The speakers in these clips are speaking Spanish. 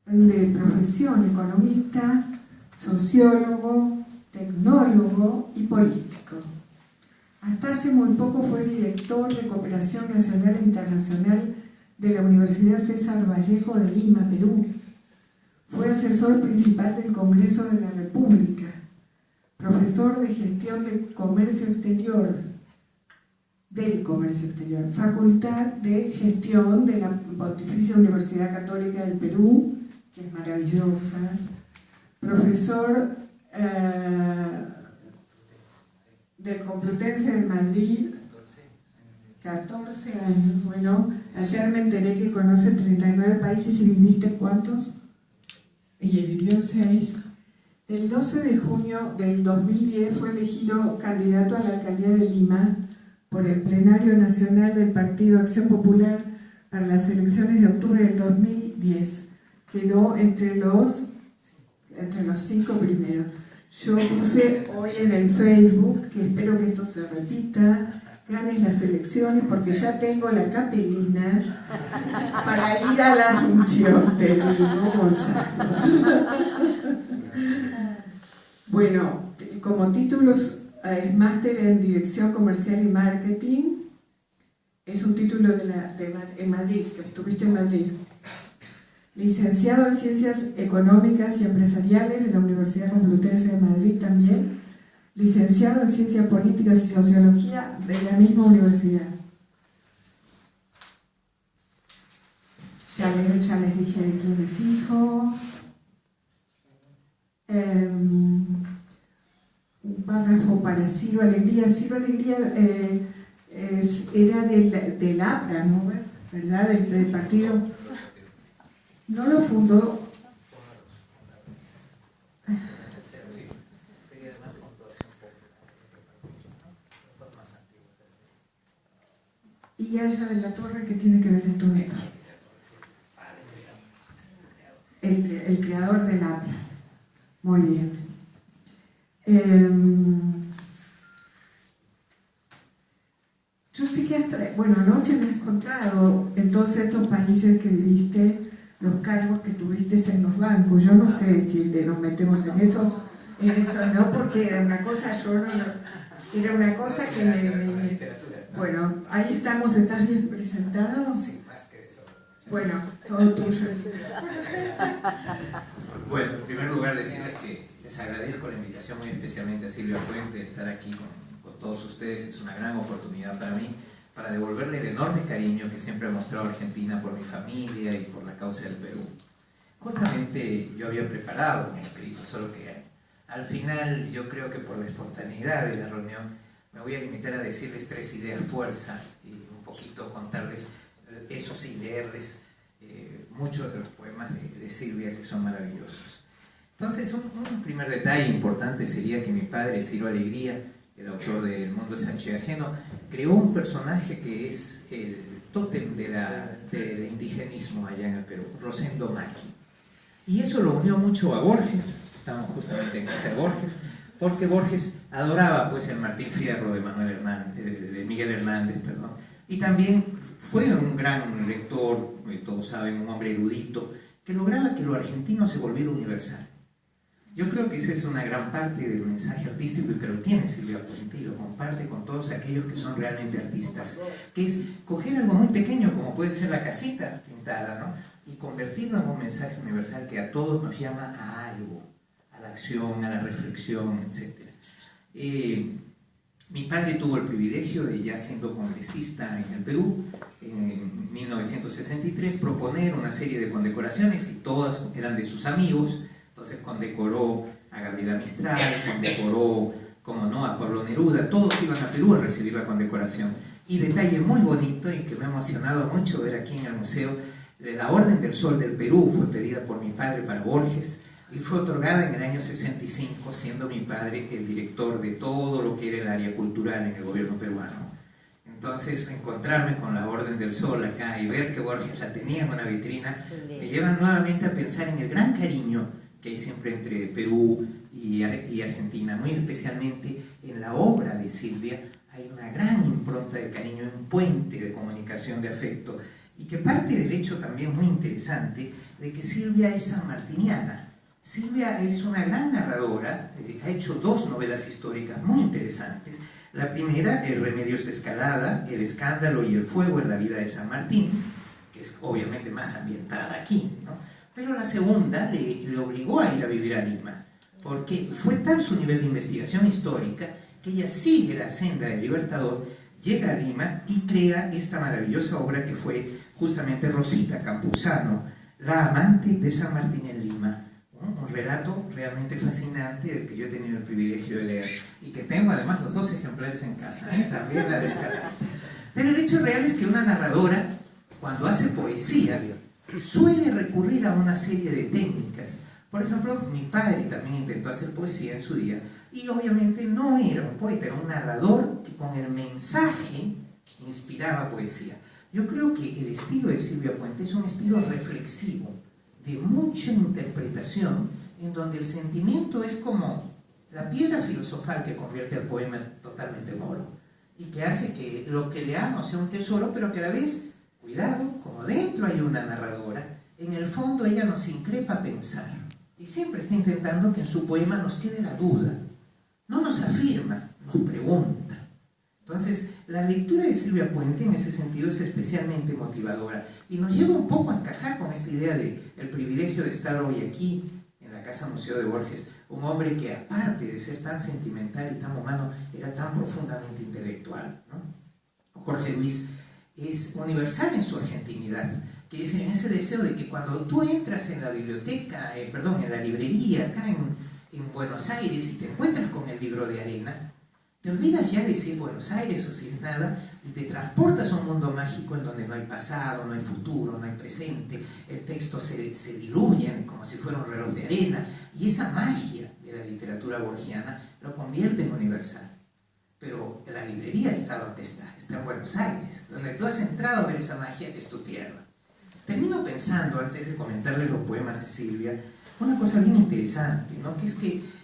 de profesión economista, sociólogo, tecnólogo y político. Hasta hace muy poco fue director de Cooperación Nacional e Internacional de la Universidad César Vallejo de Lima, Perú. Fue asesor principal del Congreso de la República, profesor de Gestión de Comercio Exterior, Facultad de Gestión de la Pontificia Universidad Católica del Perú, que es maravillosa, profesor del Complutense de Madrid, 14 años. Bueno, ayer me enteré que conoce 39 países y viviste ¿cuántos? Y vivió 6. El 12 de junio del 2010 fue elegido candidato a la alcaldía de Lima por el Plenario Nacional del Partido Acción Popular para las elecciones de octubre del 2010. Quedó entre los 5 primeros. Yo puse hoy en el Facebook, que espero que esto se repita, ganes las elecciones, porque ya tengo la capelina para ir a la Asunción, te digo, Gonzalo. Bueno, como títulos, es máster en Dirección Comercial y Marketing. Es un título en Madrid, que estuviste en Madrid. Licenciado en Ciencias Económicas y Empresariales de la Universidad Complutense de Madrid también. Licenciado en Ciencias Políticas y Sociología de la misma universidad. Ya les dije de quién es hijo. Un párrafo para Ciro Alegría. Ciro Alegría era del APRA, ¿no? ¿Verdad? Del partido. No lo fundó. Y allá de la Torre, ¿qué tiene que ver esto? El creador del APRA. Muy bien. Yo sí que anoche me has contado en todos estos países que viviste los cargos que tuviste en los bancos. Yo no sé si nos metemos en eso no, porque era una cosa, era una cosa que me bueno, ahí estamos. ¿Estás bien presentado? Sí, más que eso. Bueno, todo tuyo. Bueno, en primer lugar decirles que les agradezco la invitación muy especialmente a Silvia Puente de estar aquí con todos ustedes. Es una gran oportunidad para mí, para devolverle el enorme cariño que siempre ha mostrado Argentina por mi familia y por la causa del Perú. Justamente yo había preparado un escrito, solo que al final yo creo que por la espontaneidad de la reunión me voy a limitar a decirles 3 ideas fuerza y un poquito contarles eso sin leerles muchos de los poemas de Silvia, que son maravillosos. Entonces, un primer detalle importante sería que mi padre, Ciro Alegría, el autor de El mundo es ancho y ajeno, creó un personaje que es el tótem de indigenismo allá en el Perú, Rosendo Maqui. Y eso lo unió mucho a Borges. Estamos justamente en casa de Borges, porque Borges adoraba pues el Martín Fierro de Miguel Hernández, perdón, y también fue un gran lector, todos saben, un hombre erudito, que lograba que lo argentino se volviera universal. Yo creo que esa es una gran parte del mensaje artístico y que lo tiene Silvia Puente y lo comparte con todos aquellos que son realmente artistas, que es coger algo muy pequeño como puede ser la casita pintada, ¿no? Y convertirlo en un mensaje universal que a todos nos llama a algo, a la acción, a la reflexión, etc. Mi padre tuvo el privilegio de, ya siendo congresista en el Perú, en 1963, proponer una serie de condecoraciones y todas eran de sus amigos. Entonces condecoró a Gabriela Mistral, condecoró, como no, a Pablo Neruda. Todos iban a Perú a recibir la condecoración. Y detalle muy bonito y que me ha emocionado mucho ver aquí en el museo, la Orden del Sol del Perú fue pedida por mi padre para Borges y fue otorgada en el año 65, siendo mi padre el director de todo lo que era el área cultural en el gobierno peruano. Entonces, encontrarme con la Orden del Sol acá y ver que Borges la tenía en una vitrina, me lleva nuevamente a pensar en el gran cariño que hay siempre entre Perú y Argentina, muy especialmente en la obra de Silvia. Hay una gran impronta de cariño, un puente de comunicación, de afecto, y que parte del hecho también muy interesante de que Silvia es sanmartiniana. Silvia es una gran narradora, ha hecho 2 novelas históricas muy interesantes. La primera, Remedios de Escalada, El escándalo y el fuego en la vida de San Martín, que es obviamente más ambientada aquí, ¿no? Pero la segunda le obligó a ir a vivir a Lima, porque fue tal su nivel de investigación histórica que ella sigue la senda del Libertador, llega a Lima y crea esta maravillosa obra que fue justamente Rosita Campuzano, la amante de San Martín en Lima. Un relato realmente fascinante del que yo he tenido el privilegio de leer y que tengo además los 2 ejemplares en casa, también la de Escalada. Pero el hecho real es que una narradora, cuando hace poesía, suele recurrir a una serie de técnicas. Por ejemplo, mi padre también intentó hacer poesía en su día y obviamente no era un poeta, era un narrador que con el mensaje inspiraba poesía. Yo creo que el estilo de Silvia Puente es un estilo reflexivo, de mucha interpretación, en donde el sentimiento es como la piedra filosofal que convierte al poema totalmente en oro y que hace que lo que leamos sea un tesoro, pero que a la vez, cuidado, como dentro hay una narradora, en el fondo ella nos increpa a pensar y siempre está intentando que en su poema nos quede la duda, no nos afirma, nos pregunta. Entonces, la lectura de Silvia Puente en ese sentido es especialmente motivadora y nos lleva un poco a encajar con esta idea de el privilegio de estar hoy aquí en la Casa Museo de Borges, un hombre que aparte de ser tan sentimental y tan humano, era tan profundamente intelectual, ¿no? Jorge Luis es universal en su argentinidad, quiere decir, en ese deseo de que cuando tú entras en la biblioteca, en la librería acá en Buenos Aires y te encuentras con el libro de Arena, te olvidas ya de si es Buenos Aires o si es nada y te transportas a un mundo mágico en donde no hay pasado, no hay futuro, no hay presente, el texto se diluye como si fuera un reloj de arena y esa magia de la literatura borgiana lo convierte en universal. Pero la librería está donde está en Buenos Aires, donde tú has entrado a ver esa magia, es tu tierra. Termino pensando, antes de comentarles los poemas de Silvia, una cosa bien interesante, ¿no? Que es que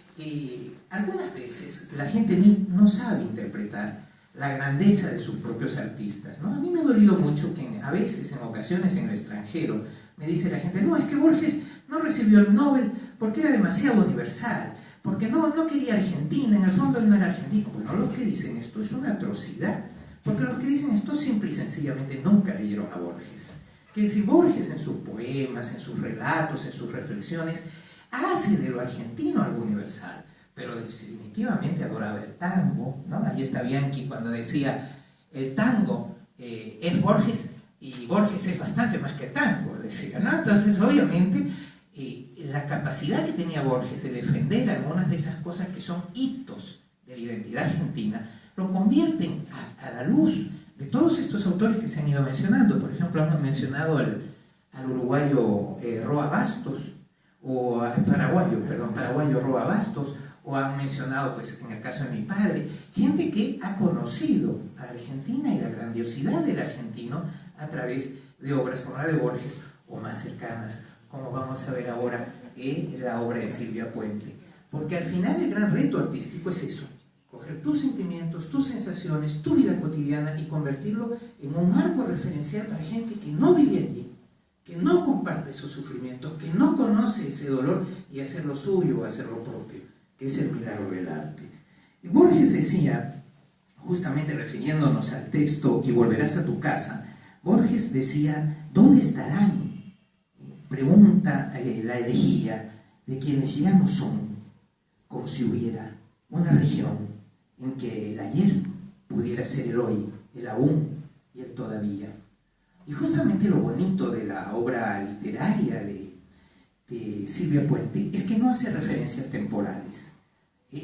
algunas veces la gente no sabe interpretar la grandeza de sus propios artistas, ¿no? A mí me ha dolido mucho que a veces, en ocasiones en el extranjero, me dice la gente, no, es que Borges no recibió el Nobel porque era demasiado universal, porque no quería Argentina, en el fondo él no era argentino. Bueno, los que dicen esto es una atrocidad, porque los que dicen esto simple y sencillamente nunca leyeron a Borges. Que si Borges en sus poemas, en sus relatos, en sus reflexiones, hace de lo argentino algo universal, pero definitivamente adoraba el tango, ¿no? Ahí está Bianchi cuando decía, el tango es Borges y Borges es bastante más que tango, decía, ¿no? Entonces, obviamente, la capacidad que tenía Borges de defender algunas de esas cosas que son hitos de la identidad argentina, lo convierten a la luz de todos estos autores que se han ido mencionando. Por ejemplo, hemos mencionado al uruguayo Roa Bastos, o paraguayo Roa Bastos, o han mencionado, pues, en el caso de mi padre, gente que ha conocido a Argentina y la grandiosidad del argentino a través de obras como la de Borges, o más cercanas, como vamos a ver ahora en la obra de Silvia Puente. Porque al final el gran reto artístico es eso, coger tus sentimientos, tus sensaciones, tu vida cotidiana y convertirlo en un marco referencial para gente que no vive allí, que no comparte esos sufrimientos, que no conoce ese dolor y hacerlo suyo o hacerlo propio, que es el milagro del arte. Y Borges decía, justamente refiriéndonos al texto Y volverás a tu casa, Borges decía, ¿dónde estarán? Pregunta la elegía de quienes ya no son, como si hubiera una región en que el ayer pudiera ser el hoy, el aún y el todavía. Y justamente lo bonito de la obra literaria de Silvia Puente es que no hace referencias temporales.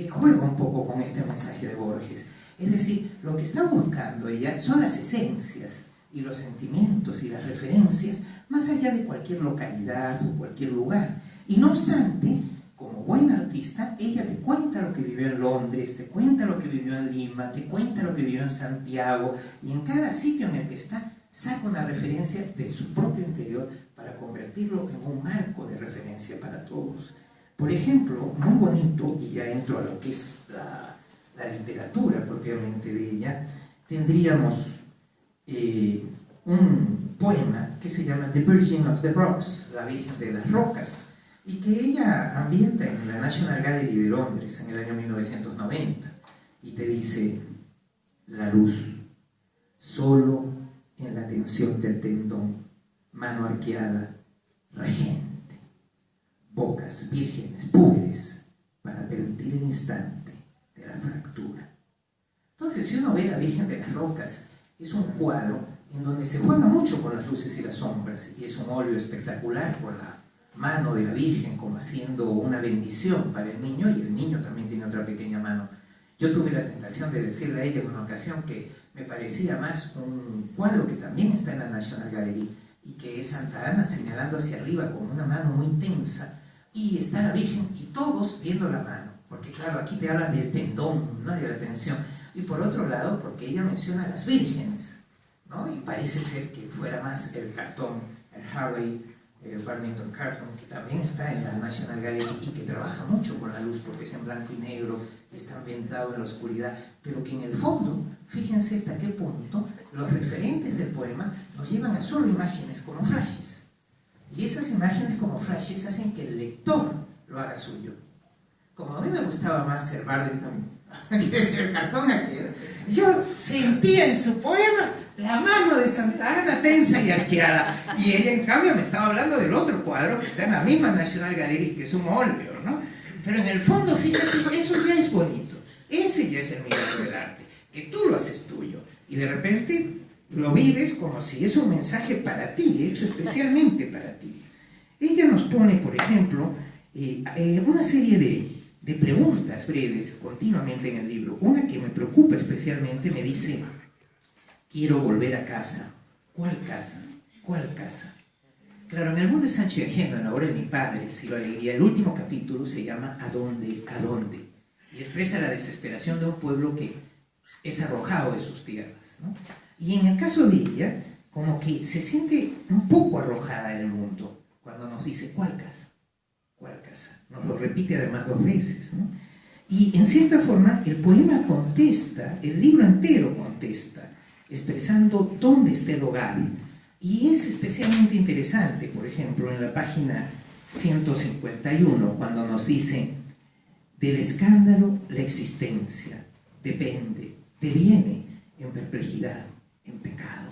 Juega un poco con este mensaje de Borges. Es decir, lo que está buscando ella son las esencias y los sentimientos y las referencias más allá de cualquier localidad o cualquier lugar. Y no obstante, como buena artista, ella te cuenta lo que vivió en Londres, te cuenta lo que vivió en Lima, te cuenta lo que vivió en Santiago, y en cada sitio en el que está, saca una referencia de su propio interior para convertirlo en un marco de referencia para todos. Por ejemplo, muy bonito, y ya entro a lo que es la literatura propiamente de ella, tendríamos un poema que se llama The Virgin of the Rocks, la Virgen de las Rocas, y que ella ambienta en la National Gallery de Londres en el año 1990, y te dice: la luz, solo en la tensión del tendón, mano arqueada, regente, bocas vírgenes, púberes, para permitir el instante de la fractura. Entonces, si uno ve la Virgen de las Rocas, es un cuadro en donde se juega mucho con las luces y las sombras, y es un óleo espectacular por la mano de la Virgen como haciendo una bendición para el niño, y el niño también tiene otra pequeña mano. Yo tuve la tentación de decirle a ella en una ocasión que me parecía más un cuadro que también está en la National Gallery, y que es Santa Ana señalando hacia arriba con una mano muy tensa, y está la Virgen y todos viendo la mano, porque claro, aquí te hablan del tendón, ¿no?, de la tensión, y por otro lado, porque ella menciona a las vírgenes, ¿no?, y parece ser que fuera más el cartón, el Harley Burlington Carton, que también está en la National Gallery y que trabaja mucho con la luz porque es en blanco y negro, está ambientado en la oscuridad, pero que en el fondo, fíjense hasta qué punto los referentes del poema nos llevan a solo imágenes como flashes, y esas imágenes como flashes hacen que el lector lo haga suyo. Como a mí me gustaba más el Burlington, quiere decir el cartón aquel, yo sentía en su poema la mano de Santa Ana tensa y arqueada, y ella en cambio me estaba hablando del otro cuadro que está en la misma National Gallery, que es un óleo, ¿no? Pero en el fondo, fíjate, eso ya es bonito, ese ya es el milagro del arte, que tú lo haces tuyo, y de repente lo vives como si es un mensaje para ti, hecho especialmente para ti. Ella nos pone, por ejemplo, una serie de preguntas breves continuamente en el libro. Una que me preocupa especialmente me dice: quiero volver a casa. ¿Cuál casa? ¿Cuál casa? Claro, en el mundo de Sánchez Ajeno, en la obra de mi padre, Ciro Alegría, el último capítulo se llama ¿A dónde? ¿A dónde? Y expresa la desesperación de un pueblo que es arrojado de sus tierras, ¿no? Y en el caso de ella, como que se siente un poco arrojada del mundo cuando nos dice ¿cuál casa? ¿Cuál casa? Nos lo repite además 2 veces, ¿no? Y en cierta forma el poema contesta, el libro entero contesta, expresando dónde está el hogar. Y es especialmente interesante, por ejemplo, en la página 151, cuando nos dice: del escándalo la existencia depende, deviene en perplejidad, en pecado,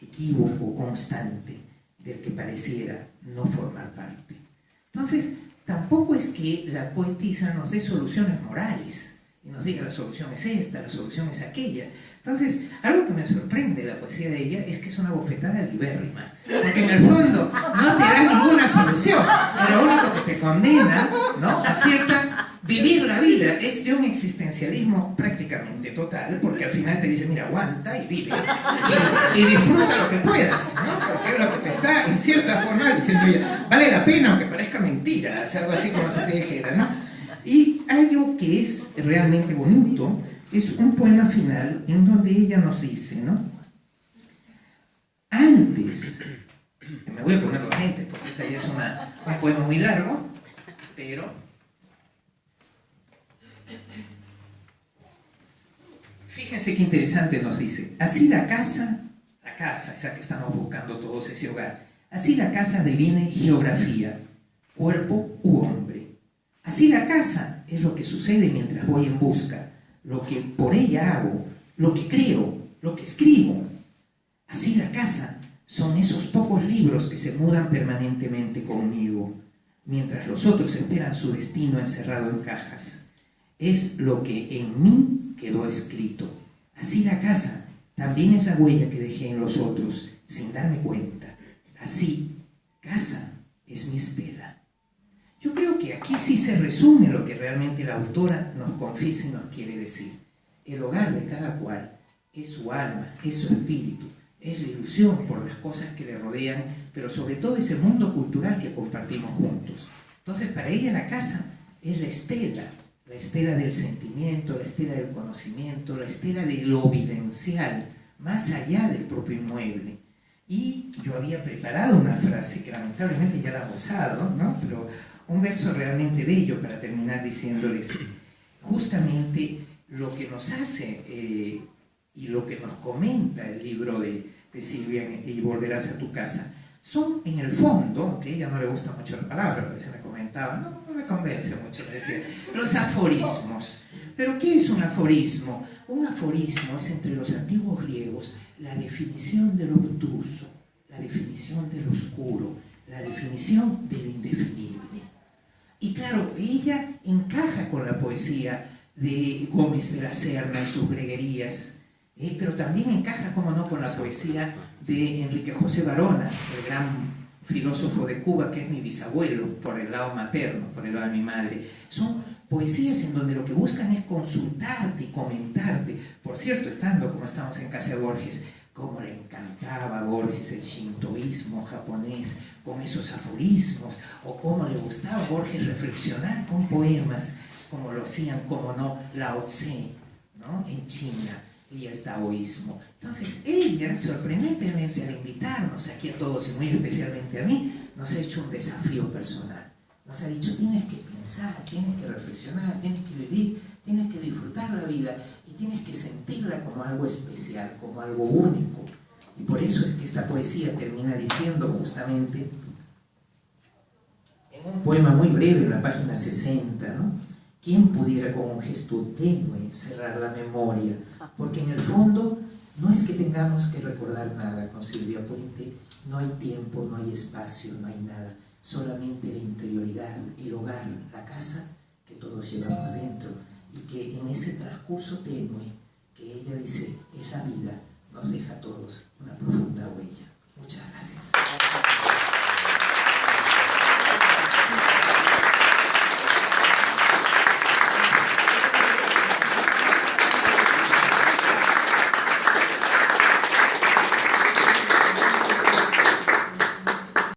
equívoco constante del que pareciera no formar parte. Entonces, tampoco es que la poetisa nos dé soluciones morales y nos diga la solución es esta, la solución es aquella. Entonces, algo que me sorprende de la poesía de ella es que es una bofetada libérrima, porque en el fondo no te da ninguna solución, pero lo único que te condena, ¿no?, a cierta vivir la vida. Es de un existencialismo prácticamente total, porque al final te dice: mira, aguanta y vive y disfruta lo que puedas, ¿no?, porque es lo que te está en cierta forma diciendo ella: vale la pena aunque parezca mentira, es algo así como se te dijera, ¿no? Y algo que es realmente bonito es un poema final en donde ella nos dice, ¿no?, antes, me voy a poner los lentes porque esta ya es un poema muy largo, pero fíjense qué interesante nos dice: así la casa, esa que estamos buscando todos, ese hogar, así la casa deviene geografía, cuerpo u hombre. Así la casa es lo que sucede mientras voy en busca, lo que por ella hago, lo que creo, lo que escribo. Así la casa son esos pocos libros que se mudan permanentemente conmigo, mientras los otros esperan su destino encerrado en cajas. Es lo que en mí quedó escrito. Así la casa también es la huella que dejé en los otros, sin darme cuenta. Así, casa es mi estela. Yo creo que aquí sí se resume lo que realmente la autora nos confiesa y nos quiere decir. El hogar de cada cual es su alma, es su espíritu, es la ilusión por las cosas que le rodean, pero sobre todo ese mundo cultural que compartimos juntos. Entonces, para ella la casa es la estela del sentimiento, la estela del conocimiento, la estela de lo vivencial, más allá del propio inmueble. Y yo había preparado una frase que lamentablemente ya la he usado, ¿no?, pero un verso realmente bello para terminar diciéndoles justamente lo que nos hace y lo que nos comenta el libro de Silvia y Volverás a tu casa, son en el fondo, aunque a ella no le gusta mucho la palabra, porque se me comentaba, no me convence mucho, me decía, los aforismos. ¿Pero qué es un aforismo? Un aforismo es entre los antiguos griegos la definición de lo obtuso, la definición de lo oscuro, la definición de lo indefinible. Y claro, ella encaja con la poesía de Gómez de la Serna y sus greguerías, pero también encaja, como no, con la poesía de Enrique José Varona, el gran filósofo de Cuba, que es mi bisabuelo, por el lado materno, por el lado de mi madre. Son poesías en donde lo que buscan es consultarte y comentarte. Por cierto, estando como estamos en casa de Borges, cómo le encantaba a Borges el shintoísmo japonés, con esos aforismos, o cómo le gustaba a Borges reflexionar con poemas, como lo hacían, como no, Lao Tse, ¿no?, en China, y el taoísmo. Entonces ella, sorprendentemente, al invitarnos aquí a todos, y muy especialmente a mí, nos ha hecho un desafío personal. Nos ha dicho, tienes que pensar, tienes que reflexionar, tienes que vivir, tienes que disfrutar la vida y tienes que sentirla como algo especial, como algo único. Y por eso es que esta poesía termina diciendo justamente, en un poema muy breve, en la página 60, ¿no?, ¿quién pudiera con un gesto tenue cerrar la memoria? Porque en el fondo no es que tengamos que recordar nada con Silvia Puente, no hay tiempo, no hay espacio, no hay nada, solamente la interioridad, el hogar, la casa que todos llevamos dentro, y que en ese transcurso tenue que ella dice es la vida, nos deja a todos una profunda huella. Muchas gracias.